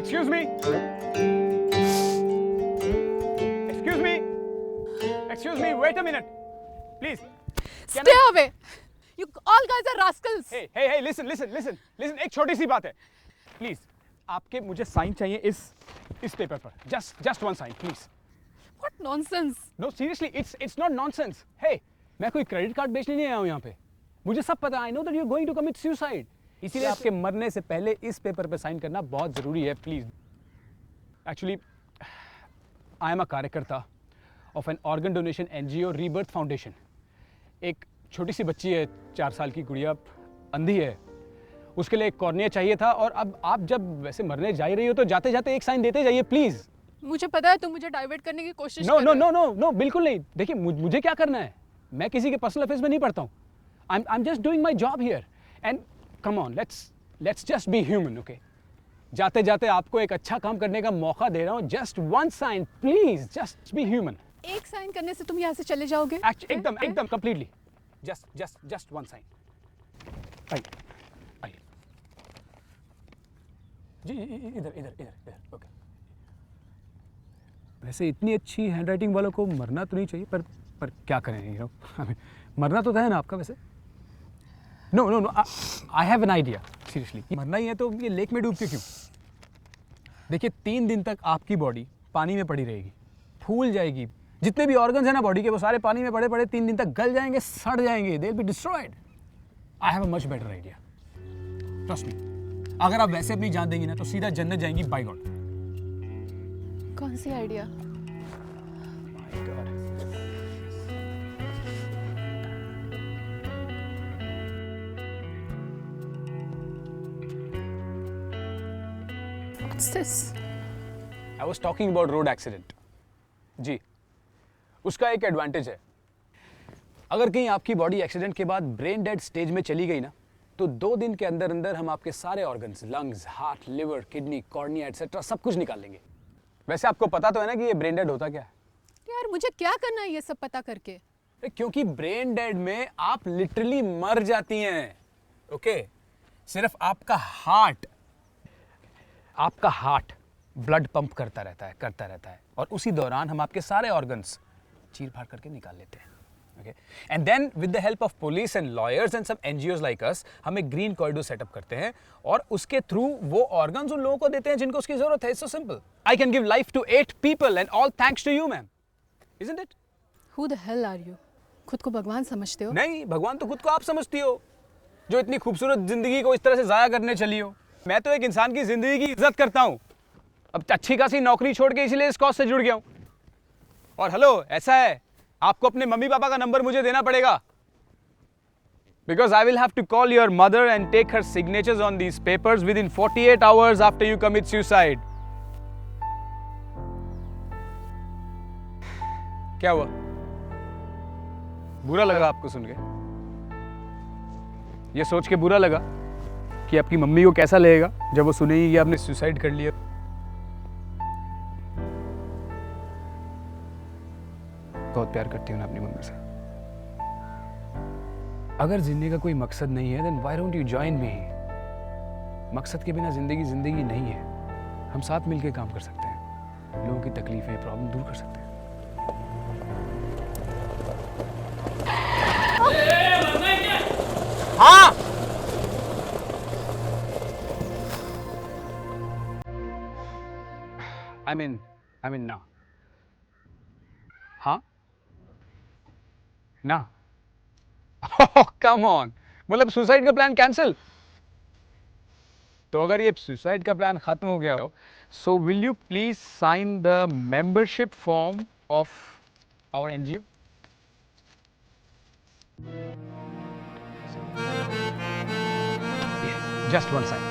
Excuse me. Excuse me. Excuse me. Wait a minute. Please. Stay away. You all guys are rascals. Hey, listen. एक छोटी सी बात है. Please. आपके मुझे sign चाहिए इस पेपर पर. Just one sign, please. What nonsense. No, seriously, it's not nonsense. Hey, मैं कोई क्रेडिट कार्ड बेचने नहीं आया हूँ यहाँ पे. मुझे सब पता है. I know that you're going to commit suicide. इसीलिए आपके मरने से पहले इस पेपर पे साइन करना बहुत ज़रूरी है. Please. Actually, I am a कार्यकर्ता of an organ donation NGO Rebirth Foundation. एक छोटी सी बच्ची है, 4 साल की गुड़िया, अंधी है. उसके लिए एक कॉर्निया चाहिए था और अब आप जब वैसे मरने जा ही रही हो तो जाते जाते एक साइन देते जाइए प्लीज़. मुझे पता है तुम मुझे डाइवर्ट करने की कोशिश कर रहे हो. नो बिल्कुल नहीं. देखिए मुझे क्या करना है. मैं किसी के पर्सनल अफेयर्स में नहीं पढ़ता हूँ. I'm just doing my job here. And come on, let's just be human, okay? जाते जाते आपको एक अच्छा काम करने का मौका दे रहा हूँ. Just one sign, please. Just be human. एक साइन करने से तुम यहाँ से चले जाओगे? एकदम completely. Just one sign. आइए. जी इधर. ओके. वैसे इतनी अच्छी हैंडराइटिंग वालों को मरना तो नहीं चाहिए, पर क्या करें, यू नो. मरना तो है ना आपका वैसे. No I have an idea. Seriously मरना ही है तो ये लेक में डूब के क्यों. देखिए 3 दिन तक आपकी बॉडी पानी में पड़ी रहेगी, फूल जाएगी. जितने भी ऑर्गन्स हैं ना बॉडी के वो सारे पानी में पड़े 3 दिन तक गल जाएंगे, सड़ जाएंगे. They will be destroyed. I have a much better idea. Trust me. अगर आप वैसे अपनी जान देंगी ना तो सीधा जन्नत जाएंगी. By God. कौन सी idea? My God. What's this? I was talking about road accident. जी, उसका एक एडवांटेज है. अगर कहीं आपकी बॉडी एक्सीडेंट के बाद ब्रेन डेड स्टेज में चली गई ना तो 2 दिन के अंदर अंदर हम आपके सारे organs, lungs, heart, liver, kidney, cornea etcetera सब कुछ निकाल लेंगे. वैसे आपको पता तो है ना कि ये ब्रेन डेड होता क्या है. यार मुझे क्या करना है ये सब पता करके? क्योंकि ब्रेन डेड में आप लिटरली मर जाती हैं. ओके. सिर्फ आपका हार्ट ब्लड पंप करता रहता है और उसी दौरान हम आपके सारे ऑर्गन्स चीर फाड़ करके निकाल लेते हैं. Okay. And then with the help of police and lawyers and some NGOs like us हम एक ग्रीन कॉरिडोर सेटअप करते हैं और उसके थ्रू वो ऑर्गन्स उन लोगों को देते हैं जिनको उसकी जरूरत है. It's so simple. I can give life to 8 people and all thanks to you ma'am. Isn't it? Who the hell are you? खुद को भगवान समझते हो? नहीं, भगवान तो खुद को आप समझती हो जो इतनी खूबसूरत जिंदगी को इस तरह से जाया करने चली हो. मैं तो एक इंसान की जिंदगी की इज्जत करता हूँ. अब अच्छी खासी नौकरी छोड़ के इसीलिए इस कॉज से जुड़ गया हूँ. और हेलो, ऐसा है आपको अपने मम्मी पापा का नंबर मुझे देना पड़ेगा. Because I will have to call your mother and take her signatures on these papers within 48 hours after you commit suicide. क्या हुआ? बुरा लगा आपको सुन के? ये सोच के बुरा लगा कि आपकी मम्मी को कैसा लगेगा जब वो सुनेगी कि आपने सुसाइड कर लिया. बहुत प्यार करती हूँ ना अपनी मम्मी से. अगर जिंदगी का कोई मकसद नहीं है then why don't you join me. मकसद के बिना जिंदगी नहीं है. हम साथ मिलकर काम कर सकते हैं, लोगों की तकलीफें, प्रॉब्लम दूर कर सकते हैं. हाँ. I mean ना. हाँ ना. Oh, come on. मतलब सुसाइड का प्लान कैंसिल. तो अगर ये सुसाइड का प्लान खत्म हो गया हो, so will you please sign the membership form of our NGO? Just one sign.